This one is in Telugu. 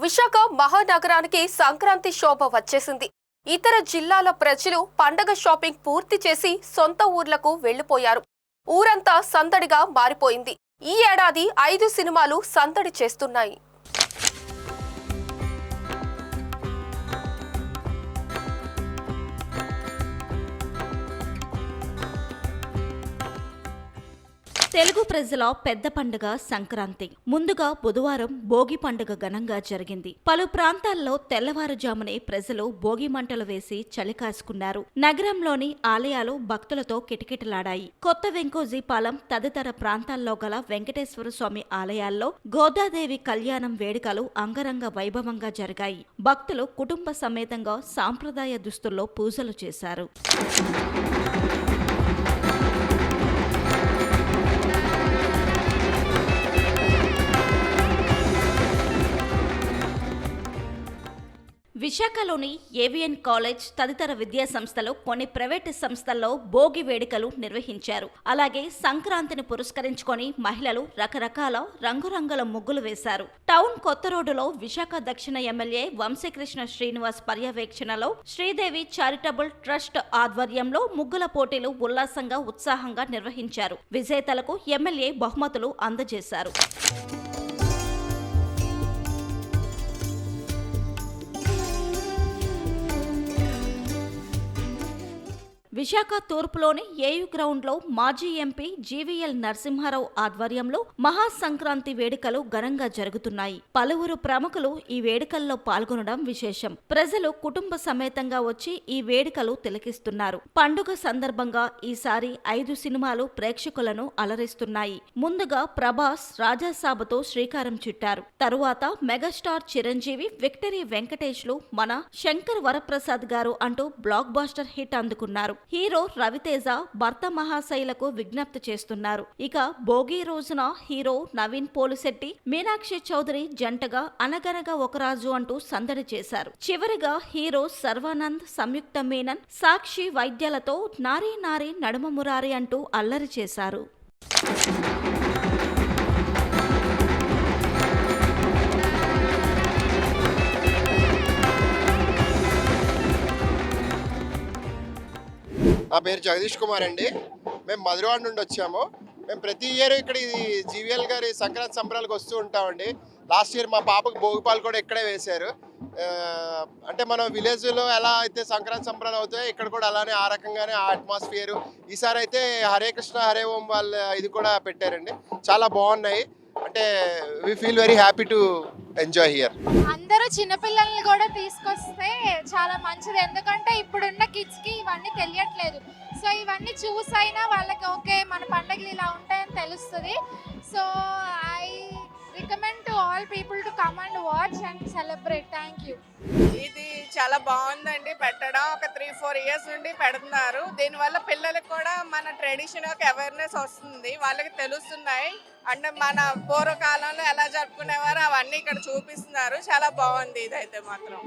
విశాఖ మహానగరానికి సంక్రాంతి శోభ వచ్చేసింది. ఇతర జిల్లాల ప్రజలు పండగ షాపింగ్ పూర్తి చేసి సొంత ఊర్లకు వెళ్లిపోయారు. ఊరంతా సందడిగా మారిపోయింది. ఈ ఏడాది 5 సినిమాలు సందడి చేస్తున్నాయి. తెలుగు ప్రజల పెద్ద పండుగ సంక్రాంతి. ముందుగా బుధవారం భోగి పండుగ ఘనంగా జరిగింది. పలు ప్రాంతాల్లో తెల్లవారుజామునే ప్రజలు భోగి మంటలు వేసి చలికాసుకున్నారు. నగరంలోని ఆలయాలు భక్తులతో కిటకిటలాడాయి. కొత్త వెంకోజీపాలెం తదితర ప్రాంతాల్లో గల వెంకటేశ్వర స్వామి ఆలయాల్లో గోదాదేవి కళ్యాణం వేడుకలు అంగరంగ వైభవంగా జరిగాయి. భక్తులు కుటుంబ సమేతంగా సాంప్రదాయ దుస్తుల్లో పూజలు చేశారు. విశాఖలోని ఏవిఎన్ కాలేజ్ తదితర విద్యా సంస్థలు కొన్ని ప్రైవేటు సంస్థల్లో భోగి వేడుకలు నిర్వహించారు. అలాగే సంక్రాంతిని పురస్కరించుకొని మహిళలు రకరకాల రంగురంగుల ముగ్గులు వేశారు. టౌన్ కొత్త రోడ్డులో విశాఖ దక్షిణ ఎమ్మెల్యే వంశీకృష్ణ శ్రీనివాస్ పర్యవేక్షణలో శ్రీదేవి చారిటబుల్ ట్రస్ట్ ఆధ్వర్యంలో ముగ్గుల పోటీలు ఉల్లాసంగా ఉత్సాహంగా నిర్వహించారు. విజేతలకు ఎమ్మెల్యే బహుమతులు అందజేశారు. విశాఖ తూర్పులోని ఏయు గ్రౌండ్లో మాజీ ఎంపీ జీవీఎల్ నరసింహారావు ఆధ్వర్యంలో మహాసంక్రాంతి వేడుకలు ఘనంగా జరుగుతున్నాయి. పలువురు ప్రముఖులు ఈ వేడుకల్లో పాల్గొనడం విశేషం. ప్రజలు కుటుంబ సమేతంగా వచ్చి ఈ వేడుకలు తిలకిస్తున్నారు. పండుగ సందర్భంగా ఈసారి 5 సినిమాలు ప్రేక్షకులను అలరిస్తున్నాయి. ముందుగా ప్రభాస్ రాజాసాబుతో శ్రీకారం చుట్టారు. తరువాత మెగాస్టార్ చిరంజీవి, విక్టరీ వెంకటేష్లు మన శంకర్ వరప్రసాద్ గారు అంటూ బ్లాక్ బాస్టర్ హిట్ అందుకున్నారు. హీరో రవితేజ భర్త మహాశైలకు విజ్ఞప్తి చేస్తున్నారు. ఇక భోగి రోజున హీరో నవీన్ పోలిశెట్టి, మీనాక్షి చౌదరి జంటగా అనగనగా ఒక రాజు అంటూ సందడి చేశారు. చివరిగా హీరో సర్వానంద్, సంయుక్త మీనన్, సాక్షి వైద్యాలతో నారీ నారీ నడుమ మురారి అంటూ అల్లరి చేశారు. నా పేరు జగదీష్ కుమార్ అండి. మేము మధురవాడ నుండి వచ్చాము. మేము ప్రతి ఇయర్ ఇక్కడ జీవీఎల్ గారి సంక్రాంతి సంబరాలకు వస్తూ ఉంటామండి. లాస్ట్ ఇయర్ మా పాపకు భోగిపాలు కూడా ఇక్కడే వేశారు. అంటే మనం విలేజ్లో ఎలా అయితే సంక్రాంతి సంబరాలు అవుతాయో ఇక్కడ కూడా అలానే ఆ రకంగానే ఆ అట్మాస్ఫియర్. ఈసారి అయితే హరే కృష్ణ హరే ఓం వాళ్ళ ఇది కూడా పెట్టారండి. చాలా బాగున్నాయి. అంటే we feel very happy to enjoy here. అందరూ చిన్నపిల్లల్ని కూడా తీసుకొస్తే చాలా మంచిది. ఎందుకంటే ఇప్పుడున్న కిడ్స్కి ఇవన్నీ తెలియట్లేదు. సో ఇవన్నీ చూసైనా వాళ్ళకి ఓకే మన పండుగలు ఇలా ఉంటాయని తెలుస్తుంది. So I recommend to all people to come and watch and celebrate. Thank you. ఇది చాలా బాగుందండి. పెట్టడం ఒక 3-4 ఇయర్స్ నుండి పెడుతున్నారు. దీనివల్ల పిల్లలకు కూడా మన ట్రెడిషన్ యొక్క అవేర్నెస్ వస్తుంది, వాళ్ళకి తెలుస్తున్నాయి. అంటే మన పూర్వకాలంలో ఎలా జరుపుకునేవారో అవన్నీ ఇక్కడ చూపిస్తున్నారు. చాలా బాగుంది ఇదైతే మాత్రం.